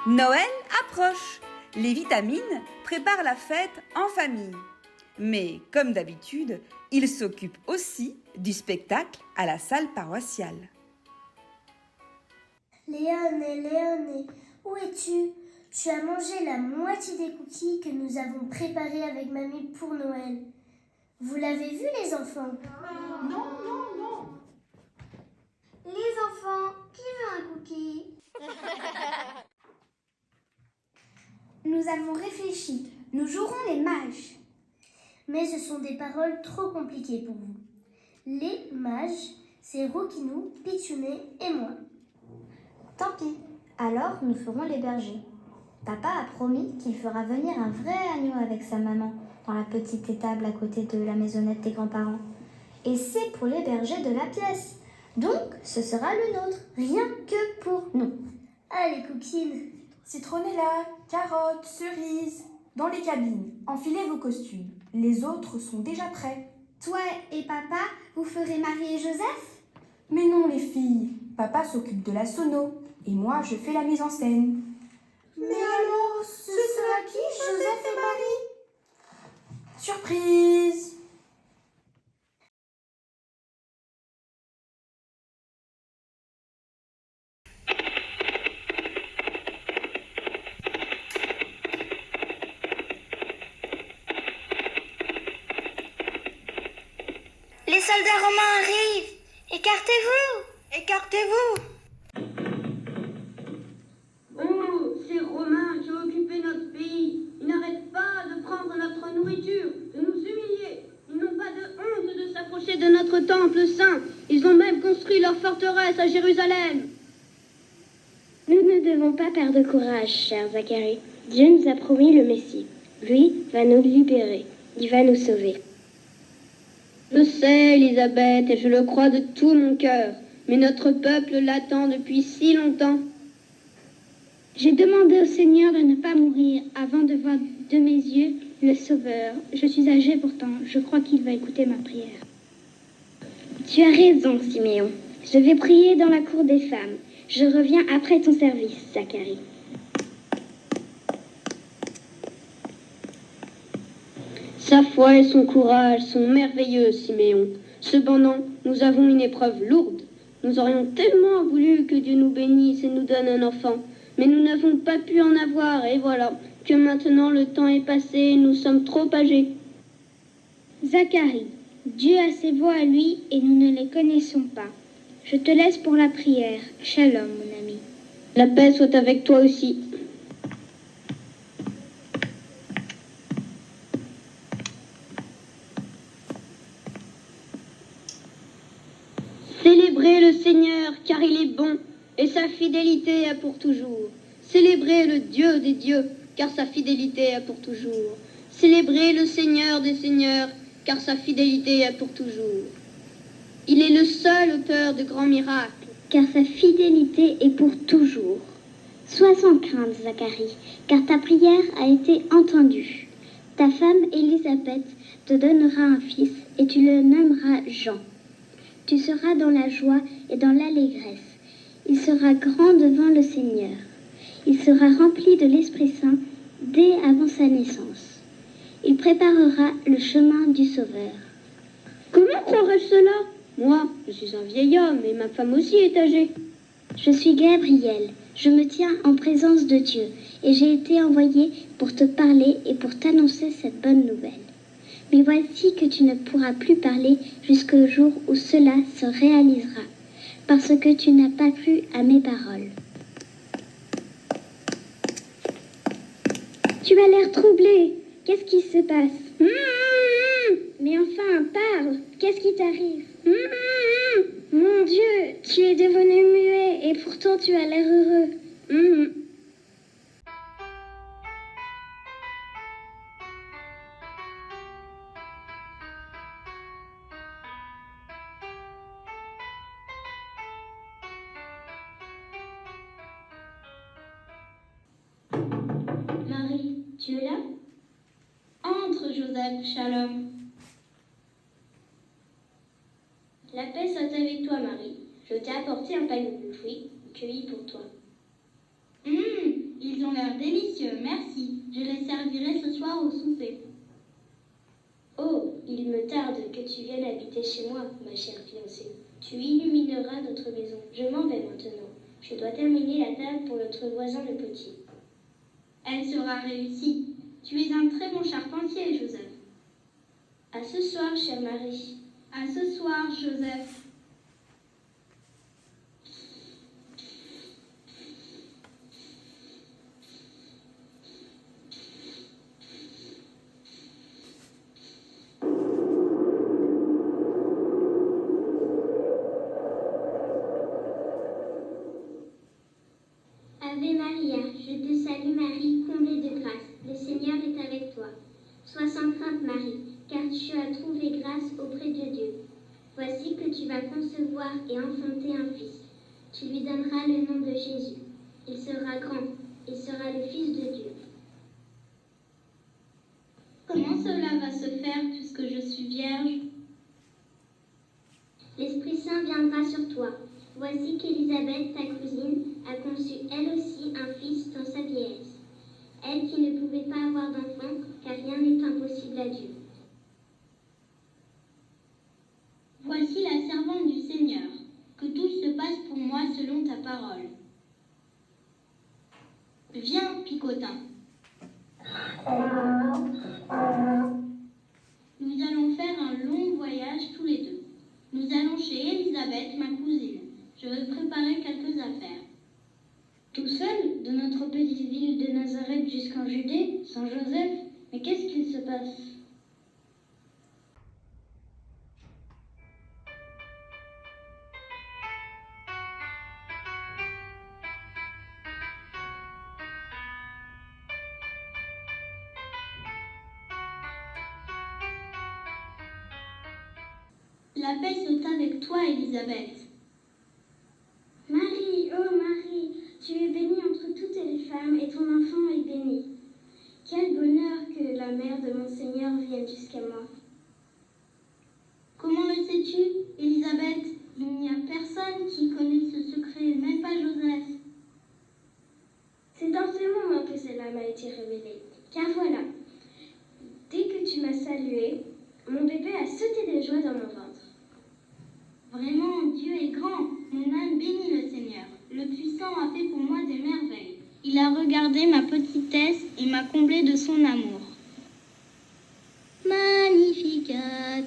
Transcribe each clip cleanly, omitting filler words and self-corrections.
Noël approche. Les vitamines préparent la fête en famille. Mais comme d'habitude, ils s'occupent aussi du spectacle à la salle paroissiale. Léoné, Léoné, où es-tu? Tu as mangé la moitié des cookies que nous avons préparés avec mamie pour Noël. Vous l'avez vu, les enfants? Non, non, non. Les enfants, qui veut un cookie? Nous avons réfléchi. Nous jouerons les mages. Mais ce sont des paroles trop compliquées pour vous. Les mages, c'est Rouquinou, Pitchounet et moi. Tant pis, alors nous ferons les bergers. Papa a promis qu'il fera venir un vrai agneau avec sa maman dans la petite étable à côté de la maisonnette des grands-parents. Et c'est pour les bergers de la pièce. Donc, ce sera le nôtre, rien que pour nous. Allez, coquines. Citronnella, carottes, cerises. Dans les cabines, enfilez vos costumes. Les autres sont déjà prêts. Toi et papa, vous ferez Marie et Joseph? Mais non, les filles. Papa s'occupe de la sono. Et moi, je fais la mise en scène. Mais alors, ce sera qui, Joseph et Marie? Surprise! Les soldats romains arrivent! Écartez-vous! Écartez-vous! Oh, ces Romains qui ont occupé notre pays, ils n'arrêtent pas de prendre notre nourriture, de nous humilier. Ils n'ont pas de honte de s'approcher de notre temple saint. Ils ont même construit leur forteresse à Jérusalem. Nous ne devons pas perdre courage, cher Zacharie. Dieu nous a promis le Messie. Lui va nous libérer. Il va nous sauver. Je sais, Élisabeth, et je le crois de tout mon cœur. Mais notre peuple l'attend depuis si longtemps. J'ai demandé au Seigneur de ne pas mourir avant de voir de mes yeux le Sauveur. Je suis âgée pourtant, je crois qu'il va écouter ma prière. Tu as raison, Siméon. Je vais prier dans la cour des femmes. Je reviens après ton service, Zacharie. Sa foi et son courage sont merveilleux, Siméon. Cependant, nous avons une épreuve lourde. Nous aurions tellement voulu que Dieu nous bénisse et nous donne un enfant. Mais nous n'avons pas pu en avoir, et voilà, que maintenant le temps est passé et nous sommes trop âgés. Zacharie, Dieu a ses voies à lui et nous ne les connaissons pas. Je te laisse pour la prière. Shalom, mon ami. La paix soit avec toi aussi. Célébrez le Seigneur, car il est bon, et sa fidélité est pour toujours. Célébrez le Dieu des dieux, car sa fidélité est pour toujours. Célébrez le Seigneur des seigneurs, car sa fidélité est pour toujours. Il est le seul auteur de grands miracles. Car sa fidélité est pour toujours. Sois sans crainte, Zacharie, car ta prière a été entendue. Ta femme Élisabeth te donnera un fils et tu le nommeras Jean. Tu seras dans la joie et dans l'allégresse. Il sera grand devant le Seigneur. Il sera rempli de l'Esprit Saint dès avant sa naissance. Il préparera le chemin du Sauveur. Comment croirais-je cela? Moi, je suis un vieil homme et ma femme aussi est âgée. Je suis Gabriel. Je me tiens en présence de Dieu et j'ai été envoyé pour te parler et pour t'annoncer cette bonne nouvelle. Mais voici que tu ne pourras plus parler jusqu'au jour où cela se réalisera, parce que tu n'as pas cru à mes paroles. Tu as l'air troublé. Qu'est-ce qui se passe? Mais enfin, parle. Qu'est-ce qui t'arrive? Mon Dieu, tu es devenu muet et pourtant tu as l'air heureux. Marie, tu es là? Entre, Joseph, shalom. La paix soit avec toi, Marie. Je t'ai apporté un panier de fruits cueillis pour toi. ils ont l'air délicieux, merci. Je les servirai ce soir au souper. Oh, il me tarde que tu viennes habiter chez moi, ma chère fiancée. Tu illumineras notre maison. Je m'en vais maintenant. Je dois terminer la table pour notre voisin le petit. Elle sera réussie. Tu es un très bon charpentier, Joseph. À ce soir, chère Marie. À ce soir, Joseph. Ave Maria, je te salue Marie, comblée de grâce. Le Seigneur est avec toi. Sois sans crainte Marie, car tu as trouvé grâce auprès de Dieu. Voici que tu vas concevoir et enfanter un fils. Tu lui donneras le nom de Jésus. Il sera grand et sera le Fils de Dieu. Comment cela va se faire puisque je suis vierge? L'Esprit Saint viendra sur toi. Voici qu'Élisabeth, ta cousine, a conçu elle aussi un fils dans sa vieillesse. Elle qui ne pouvait pas avoir d'enfant, car rien n'est impossible à Dieu. Voici la servante du Seigneur. Que tout se passe pour moi selon ta parole. Viens, Picotin. Nous allons faire un long voyage tous les deux. Nous allons chez Élisabeth, ma cousine. Je vais préparer quelques affaires. Tout seul, de notre petite ville de Nazareth jusqu'en Judée, sans Joseph, mais qu'est-ce qu'il se passe? La paix soit avec toi, Élisabeth. Marie, oh Marie, tu es bénie entre toutes les femmes et ton enfant est béni. Quel bonheur que la mère de mon Seigneur vienne jusqu'à moi. Comment le sais-tu, Élisabeth? Il n'y a personne qui connaît ce secret, même pas Joseph. C'est dans ce moment que cela m'a été révélé. Car voilà, dès que tu m'as salué, mon bébé a sauté de joie dans mon ventre. Vraiment, Dieu est grand. Mon âme bénit le Seigneur. Le Puissant a fait pour moi des merveilles. Il a regardé ma petitesse et m'a comblé de son amour. Magnificat,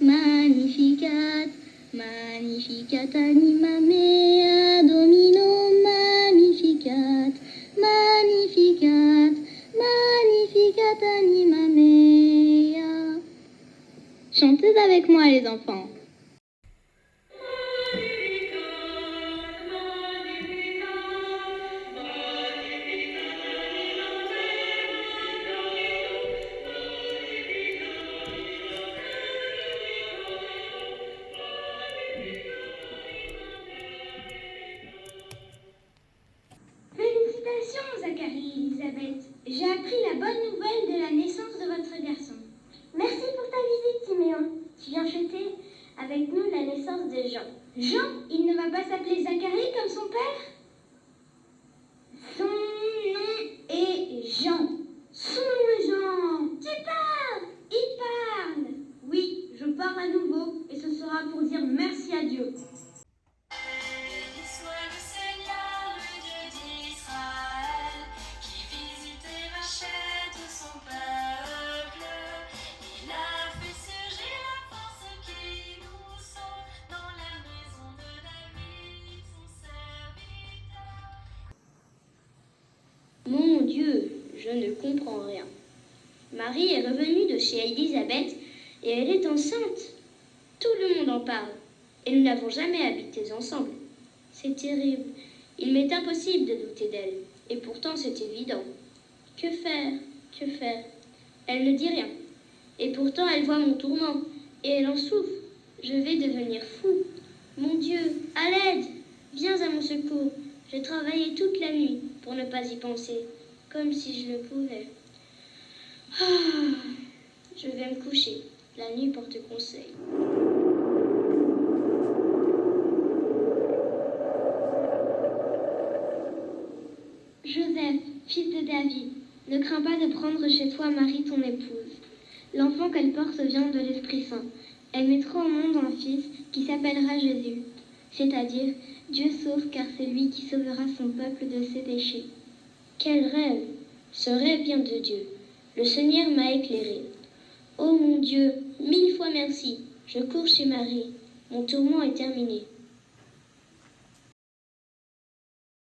magnificat, magnificat anima mea Domino, magnificat, magnificat, magnificat anima mea. Chantez avec moi les enfants. Félicitations, Zacharie et Elisabeth. J'ai appris la bonne nouvelle de la naissance de votre garçon. Merci pour ta visite, Siméon. Tu viens fêter avec nous la naissance de Jean. Jean, il ne va pas s'appeler Zacharie comme son père? Son nom est Jean. Son nom est Jean. Tu parles? Il parle. Oui, je parle à nouveau et ce sera pour dire merci à Dieu. Mon Dieu, je ne comprends rien. Marie est revenue de chez Élisabeth et elle est enceinte. Tout le monde en parle et nous n'avons jamais habité ensemble. C'est terrible. Il m'est impossible de douter d'elle et pourtant c'est évident. Que faire? Que faire? Elle ne dit rien et pourtant elle voit mon tourment et elle en souffre. Je vais devenir fou. Mon Dieu, à l'aide! Viens à mon secours. J'ai travaillé toute la nuit pour ne pas y penser, comme si je le pouvais. Je vais me coucher. La nuit porte conseil. Joseph, fils de David, ne crains pas de prendre chez toi Marie ton épouse. L'enfant qu'elle porte vient de l'Esprit Saint. Elle mettra au monde un fils qui s'appellera Jésus, c'est-à-dire Dieu sauve, car c'est lui qui sauvera son peuple de ses péchés. Quel rêve! Ce rêve vient de Dieu. Le Seigneur m'a éclairé. Oh mon Dieu, 1000 fois merci. Je cours chez Marie. Mon tourment est terminé.